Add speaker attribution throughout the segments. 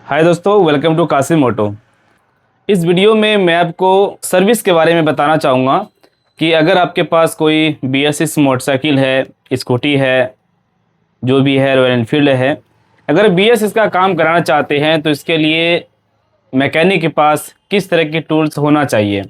Speaker 1: हाय दोस्तों, welcome to Qasim मोटो। इस video में मैं आपको सर्विस के बारे में बताना चाहूँगा कि अगर आपके पास कोई BS6 मोटरसाइकिल है, स्कूटी है, जो भी है, रॉयल एनफील्ड है, अगर BS6 का काम कराना चाहते हैं तो इसके लिए मैकेनिक के पास किस तरह के टूल्स होना चाहिए।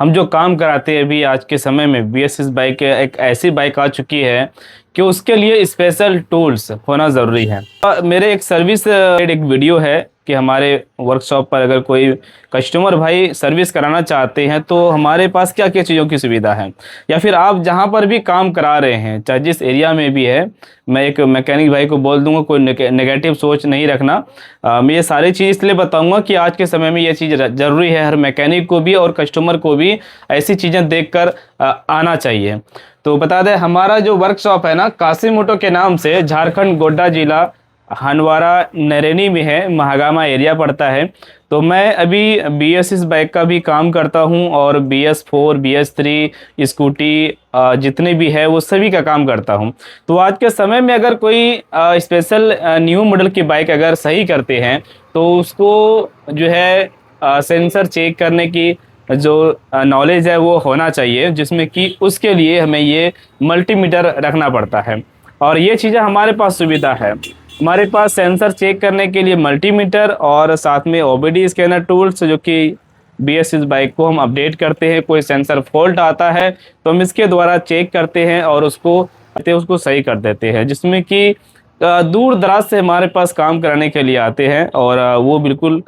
Speaker 1: हम जो काम कराते हैं अभी आज के समय में BS6 बाइक एक ऐसी बाइक आ चुकी है कि उसके लिए स्पेशल टूल्स होना ज़रूरी है। मेरे एक सर्विस एक वीडियो है कि हमारे वर्कशॉप पर अगर कोई कस्टमर भाई सर्विस कराना चाहते हैं तो हमारे पास क्या क्या चीज़ों की सुविधा है, या फिर आप जहां पर भी काम करा रहे हैं चाहे जिस एरिया में भी है। मैं एक मैकेनिक भाई को बोल दूंगा, कोई नेगेटिव सोच नहीं रखना। मैं ये सारी चीज़ इसलिए बताऊंगा कि आज के समय में ये चीज़ ज़रूरी है, हर मैकेनिक को भी और कस्टमर को भी ऐसी चीज़ें देखकर आना चाहिए। तो बता दें, हमारा जो वर्कशॉप है ना, कासिम मोटो के नाम से, झारखंड गोड्डा जिला हंडवारा नरेनी में है, महागामा एरिया पड़ता है। तो मैं अभी BS6 बाइक का भी काम करता हूं और BS4 BS3 स्कूटी जितने भी है वो सभी का काम करता हूं। तो आज के समय में अगर कोई स्पेशल न्यू मॉडल की बाइक अगर सही करते हैं तो उसको जो है सेंसर चेक करने की जो नॉलेज है वो होना चाहिए, जिसमें कि उसके लिए हमें ये मल्टीमीटर रखना पड़ता है। और ये चीज़ें हमारे पास सुविधा है। हमारे पास सेंसर चेक करने के लिए मल्टीमीटर और साथ में OBD स्कैनर टूल्स, जो कि BS6 बाइक को हम अपडेट करते हैं। कोई सेंसर फॉल्ट आता है तो हम इसके द्वारा चेक करते हैं और उसको सही कर देते हैं, जिसमें कि दूर दराज से हमारे पास काम कराने के लिए आते हैं और वो बिल्कुल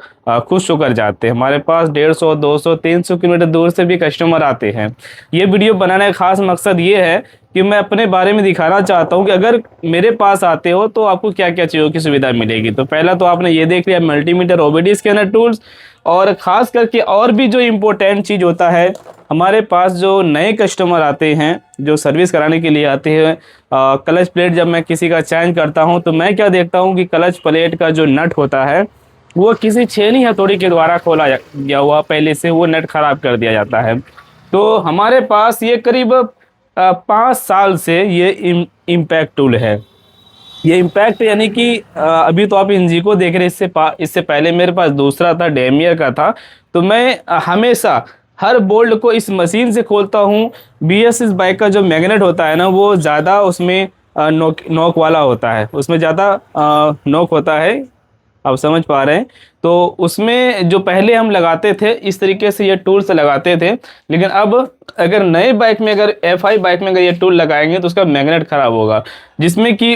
Speaker 1: खुश होकर जाते हैं। हमारे पास 150 200 300 किलोमीटर दूर से भी कस्टमर आते हैं। ये वीडियो बनाने का खास मकसद ये है कि मैं अपने बारे में दिखाना चाहता हूँ कि अगर मेरे पास आते हो तो आपको क्या क्या चीज़ों की सुविधा मिलेगी। तो पहला तो आपने ये देख लिया, मल्टीमीटर, OBD स्कैनर टूल्स। और ख़ास करके और भी जो इम्पोर्टेंट चीज़ होता है, हमारे पास जो नए कस्टमर आते हैं जो सर्विस कराने के लिए आते हैं, क्लच प्लेट जब मैं किसी का चेंज करता हूं तो मैं क्या देखता हूं कि क्लच प्लेट का जो नट होता है वो किसी छेनी हथौड़ी के द्वारा खोला गया हुआ पहले से वो नट खराब कर दिया जाता है। तो हमारे पास ये करीब 5 साल से ये इम्पैक्ट टूल है। ये इम्पैक्ट यानी कि अभी तो आप इंजी को देख रहे हैं, इससे पहले मेरे पास दूसरा था, डेमियर का था। तो मैं हमेशा हर बोल्ट को इस मशीन से खोलता हूँ। BS6 बाइक का जो मैग्नेट होता है ना, वो ज़्यादा उसमें नोक वाला होता है, उसमें ज़्यादा नोक होता है, आप समझ पा रहे हैं। तो उसमें जो पहले हम लगाते थे इस तरीके से ये टूल से लगाते थे, लेकिन अब अगर नए बाइक में, अगर FI बाइक में अगर ये टूल लगाएंगे तो उसका मैग्नेट खराब होगा, जिसमें कि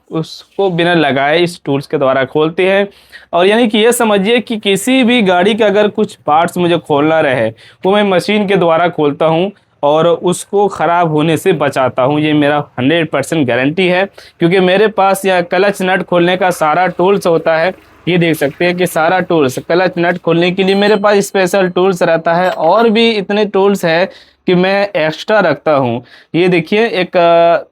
Speaker 1: उसको बिना लगाए इस टूल्स के द्वारा खोलते हैं। और यानी कि ये समझिए कि किसी भी गाड़ी का अगर कुछ पार्ट्स मुझे खोलना रहे वो मैं मशीन के द्वारा खोलता हूँ और उसको ख़राब होने से बचाता हूँ। ये मेरा 100% गारंटी है, क्योंकि मेरे पास यह क्लच नट खोलने का सारा टूल्स होता है। ये देख सकते हैं कि सारा टूल्स, क्लच नट खोलने के लिए मेरे पास स्पेशल टूल्स रहता है, और भी इतने टूल्स है कि मैं एक्स्ट्रा रखता हूँ। ये देखिए, एक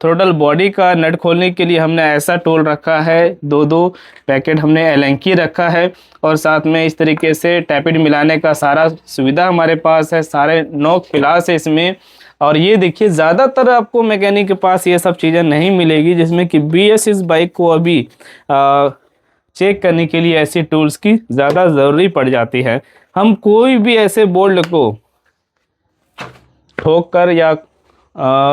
Speaker 1: थ्रोटल बॉडी का नट खोलने के लिए हमने ऐसा टूल रखा है, दो पैकेट हमने एलेंकी रखा है, और साथ में इस तरीके से टैपिड मिलाने का सारा सुविधा हमारे पास है, सारे नोक पिलास है इसमें। और ये देखिए, ज़्यादातर आपको मैकेनिक के पास ये सब चीज़ें नहीं मिलेगी, जिसमें कि BS6 बाइक को अभी चेक करने के लिए ऐसी टूल्स की ज़्यादा ज़रूरी पड़ जाती है। हम कोई भी ऐसे बोल्ट को ठोक कर या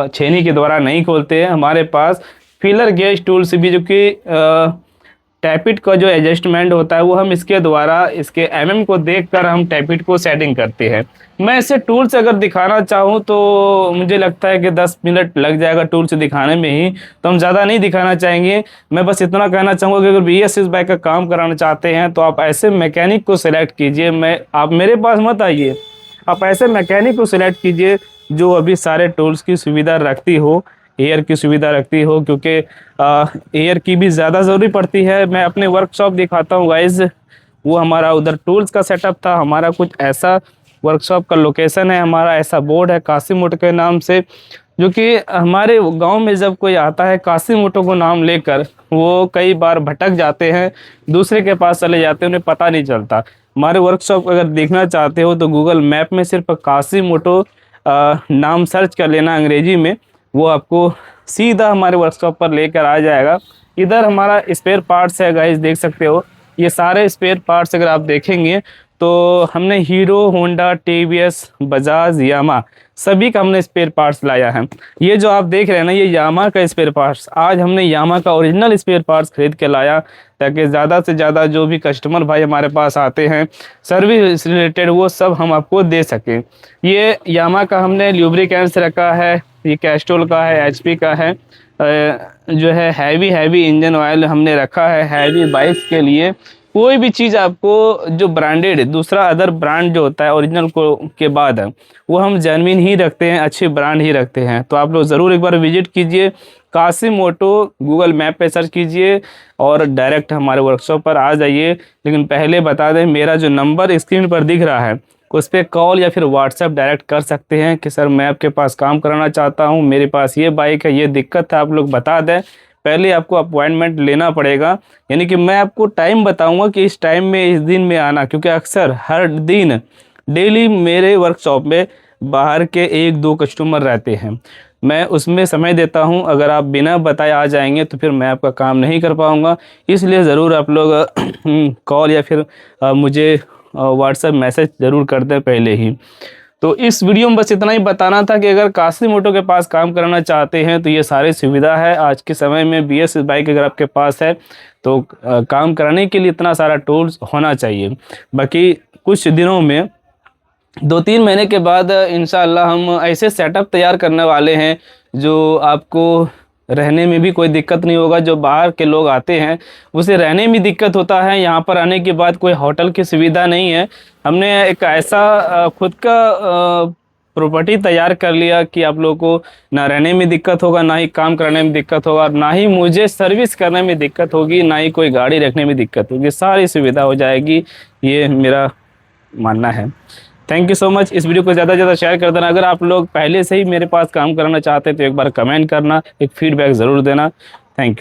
Speaker 1: छेनी के द्वारा नहीं खोलते हैं। हमारे पास फिलर गेज टूल्स भी, जो कि टैपिट का जो एडजस्टमेंट होता है वो हम इसके द्वारा, इसके को देखकर हम टैपिट को सेटिंग करते हैं। मैं ऐसे टूल्स अगर दिखाना चाहूँ तो मुझे लगता है कि 10 मिनट लग जाएगा टूल्स दिखाने में ही, तो हम ज़्यादा नहीं दिखाना चाहेंगे। मैं बस इतना कहना चाहूँगा कि अगर BS6 बाइक का काम कराना चाहते हैं तो आप ऐसे मैकेनिक को सिलेक्ट कीजिए। आप मेरे पास मत आइए, आप ऐसे मैकेनिक को सिलेक्ट कीजिए जो अभी सारे टूल्स की सुविधा रखती हो, एयर की सुविधा रखती हो, क्योंकि एयर की भी ज़्यादा ज़रूरी पड़ती है। मैं अपने वर्कशॉप दिखाता हूँ गाइज, वो हमारा उधर टूल्स का सेटअप था, हमारा कुछ ऐसा वर्कशॉप का लोकेशन है, हमारा ऐसा बोर्ड है कासिम मोटो के नाम से, जो कि हमारे गांव में जब कोई आता है कासिम मोटो को नाम लेकर, वो कई बार भटक जाते हैं, दूसरे के पास चले जाते हैं, उन्हें पता नहीं चलता। हमारे वर्कशॉप अगर देखना चाहते हो तो गूगल मैप में सिर्फ कासिम मोटो नाम सर्च कर लेना अंग्रेजी में, वो आपको सीधा हमारे वर्कशॉप पर लेकर आ जाएगा। इधर हमारा स्पेयर पार्ट्स है गाइस, देख सकते हो, ये सारे स्पेयर पार्ट्स अगर आप देखेंगे तो हमने हीरो, होंडा, टीवीएस, बजाज, यामा सभी का हमने स्पेयर पार्ट्स लाया है। ये जो आप देख रहे हैं ना, ये यामा का स्पेयर पार्ट्स, आज हमने यामा का ओरिजिनल स्पेयर पार्ट्स खरीद के लाया, ताकि ज़्यादा से ज़्यादा जो भी कस्टमर भाई हमारे पास आते हैं सर्विस रिलेटेड वो सब हम आपको दे सकें। ये यामा का हमने ल्यूब्रिकेंट्स रखा है, ये कैस्ट्रोल का है, एचपी का है, जो है हैवी इंजन ऑयल हमने रखा है हैवी बाइक्स के लिए। कोई भी चीज़ आपको जो ब्रांडेड दूसरा अदर ब्रांड जो होता है ओरिजिनल को के बाद है, वो हम जेन्युइन ही रखते हैं, अच्छी ब्रांड ही रखते हैं। तो आप लोग ज़रूर एक बार विजिट कीजिए कासिम ऑटो, गूगल मैप पे सर्च कीजिए और डायरेक्ट हमारे वर्कशॉप पर आ जाइए। लेकिन पहले बता दें, मेरा जो नंबर स्क्रीन पर दिख रहा है उस पर कॉल या फिर व्हाट्सएप डायरेक्ट कर सकते हैं कि सर मैं आपके पास काम कराना चाहता हूं, मेरे पास ये बाइक है, ये दिक्कत है, आप लोग बता दें। पहले आपको अपॉइंटमेंट लेना पड़ेगा, यानी कि मैं आपको टाइम बताऊंगा कि इस टाइम में इस दिन में आना, क्योंकि अक्सर हर दिन डेली मेरे वर्कशॉप में बाहर के 1-2 कस्टमर रहते हैं, मैं उसमें समय देता हूं। अगर आप बिना बताए आ जाएंगे तो फिर मैं आपका काम नहीं कर पाऊंगा। इसलिए ज़रूर आप लोग कॉल या फिर मुझे व्हाट्सएप मैसेज ज़रूर कर दें पहले ही। तो इस वीडियो में बस इतना ही बताना था कि अगर कासिम ऑटो के पास काम कराना चाहते हैं तो ये सारी सुविधा है। आज के समय में BS बाइक अगर आपके पास है तो काम कराने के लिए इतना सारा टूल्स होना चाहिए। बाकी कुछ दिनों में 2-3 महीने के बाद इंशाअल्लाह हम ऐसे सेटअप तैयार करने वाले हैं जो आपको रहने में भी कोई दिक्कत नहीं होगा। जो बाहर के लोग आते हैं उसे रहने में दिक्कत होता है, यहाँ पर आने के बाद कोई होटल की सुविधा नहीं है। हमने एक ऐसा खुद का प्रॉपर्टी तैयार कर लिया कि आप लोगों को ना रहने में दिक्कत होगा, ना ही काम करने में दिक्कत होगा, ना ही मुझे सर्विस करने में दिक्कत होगी, ना ही कोई गाड़ी रखने में दिक्कत होगी, सारी सुविधा हो जाएगी। ये मेरा मानना है। Thank you so much. इस वीडियो को ज़्यादा से ज़्यादा शेयर कर देना। अगर आप लोग पहले से ही मेरे पास काम कराना चाहते हैं तो एक बार कमेंट करना, एक फीडबैक ज़रूर देना। Thank you.